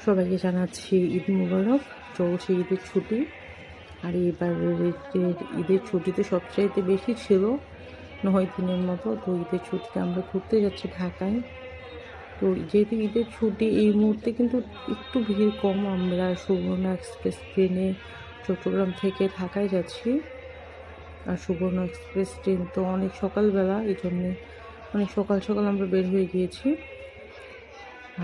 সবাইকে জানাচ্ছি ঈদ মুবারক। চলছে ঈদের ছুটি, আর এবারের ঈদের ছুটিতে সবচাইতে বেশি ছিল 9 দিনের মতো। তো ঈদের ছুটিতে আমরা ঘুরতে যাচ্ছি ঢাকায়। তো যেহেতু ঈদের ছুটি, এই মুহূর্তে কিন্তু একটু ভিড় কম। আমরা সুবর্ণ এক্সপ্রেস ট্রেনে চট্টগ্রাম থেকে ঢাকায় যাচ্ছি। আর সুবর্ণ এক্সপ্রেস ট্রেন তো অনেক সকালবেলা, এই জন্যে অনেক সকাল সকাল আমরা বের হয়ে গিয়েছি।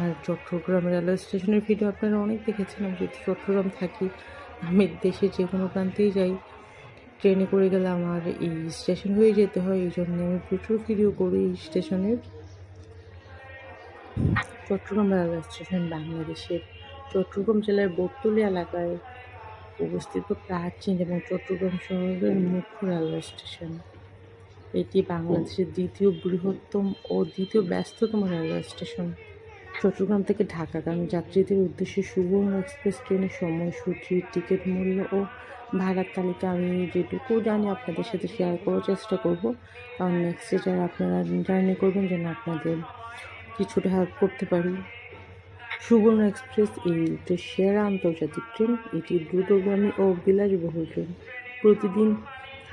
আর চট্টগ্রাম রেলওয়ে স্টেশনের ভিডিও আপনারা অনেক দেখেছেন। আমি যেহেতু চট্টগ্রাম থাকি, আমি দেশে যে কোনো প্রান্তেই যাই, ট্রেনে করে গেলে আমার এই স্টেশন হয়ে যেতে হয়। এই জন্য আমি প্রচুর ভিডিও করি এই স্টেশনের। চট্টগ্রাম রেলওয়ে স্টেশন বাংলাদেশের চট্টগ্রাম জেলার বটতলী এলাকায় অবস্থিত প্রাচীন এবং চট্টগ্রাম শহরের মুখ্য রেলওয়ে স্টেশন। এটি বাংলাদেশের দ্বিতীয় বৃহত্তম ও দ্বিতীয় ব্যস্ততম রেলওয়ে স্টেশন। চট্টগ্রাম থেকে ঢাকাগামী যাত্রীদের উদ্দেশ্যে সুবর্ণ এক্সপ্রেস ট্রেনের সময়সূচি, টিকিট মূল্য ও ভাড়ার তালিকা আমি যেটুকু জানি আপনাদের সাথে শেয়ার করার চেষ্টা করব। কারণ নেক্সটে যারা আপনারা জার্নি করবেন যেন আপনাদের কিছুটা হেল্প করতে পারি। সুবর্ণ এক্সপ্রেস এই রুটের সেরা আন্তর্জাতিক ট্রেন। এটি দ্রুতগামী ও বিলাসবহুল ট্রেন। প্রতিদিন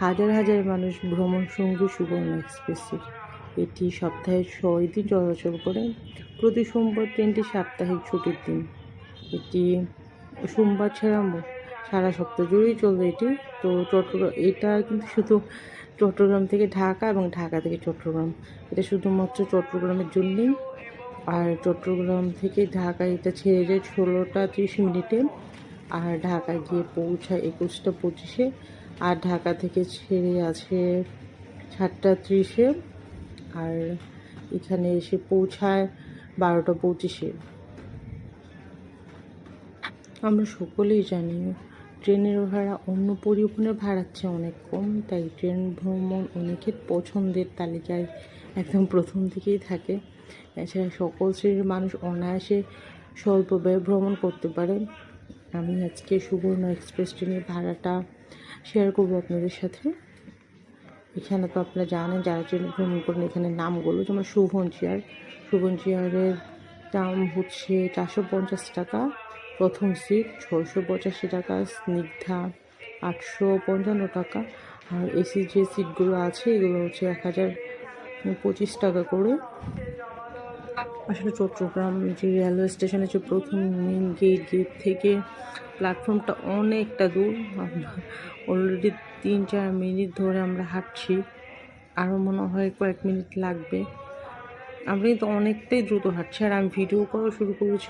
হাজার হাজার মানুষ ভ্রমণ সঙ্গী সুবর্ণ এক্সপ্রেসের। এটি সপ্তাহে 6 দিন চলাচল করে। প্রতি সোমবার ট্রেনটি সাপ্তাহিক ছুটির দিন। এটি সোমবার ছাড়া সারা সপ্তাহ জুড়েই চলবে এটি। তো এটা কিন্তু শুধু চট্টগ্রাম থেকে ঢাকা এবং ঢাকা থেকে চট্টগ্রাম, এটা শুধুমাত্র চট্টগ্রামের জন্যেই। আর চট্টগ্রাম থেকে ঢাকায় এটা ছেড়ে যায় 16টা 30 মিনিটে, আর ঢাকায় গিয়ে পৌঁছায় 21টা 25-এ। আর ঢাকা থেকে ছেড়ে আছে 7টা 30-এ, আর এখানে এসে পৌঁছায় 12টা 25-এ। আমরা সকলেই জানি ট্রেনের ভাড়া অন্য পরিবহনের ভাড়ার চেয়ে অনেক কম, তাই ট্রেন ভ্রমণ অনেকের পছন্দের তালিকায় একদম প্রথম দিকেই থাকে। এছাড়া সকল শ্রেণীর মানুষ অনায়াসে স্বল্প ব্যয়ে ভ্রমণ করতে পারে। আমি আজকে সুবর্ণ এক্সপ্রেস ট্রেনের ভাড়াটা শেয়ার করবো আপনাদের সাথে। এখানে তো আপনারা জানেন, যারা ট্রেনে ভ্রমণ করেন, এখানে নামগুলো যেমন শুভন চেয়ারের দাম হচ্ছে 450 টাকা, প্রথম সিট 685 টাকা, স্নিগ্ধা 855 টাকা, আর এসি যে সিটগুলো আছে এগুলো হচ্ছে 1025 টাকা করে। আসলে চট্টগ্রাম যে রেলওয়ে স্টেশনে যে প্রথম মেন গেট থেকে প্ল্যাটফর্মটা অনেকটা দূর। অলরেডি 3-4 মিনিট ধরে আমরা হাঁটছি, আরও মনে হয় কয়েক মিনিট লাগবে। আমরা কিন্তু অনেকটাই দ্রুত হাঁটছি, আর আমি ভিডিও করা শুরু করেছি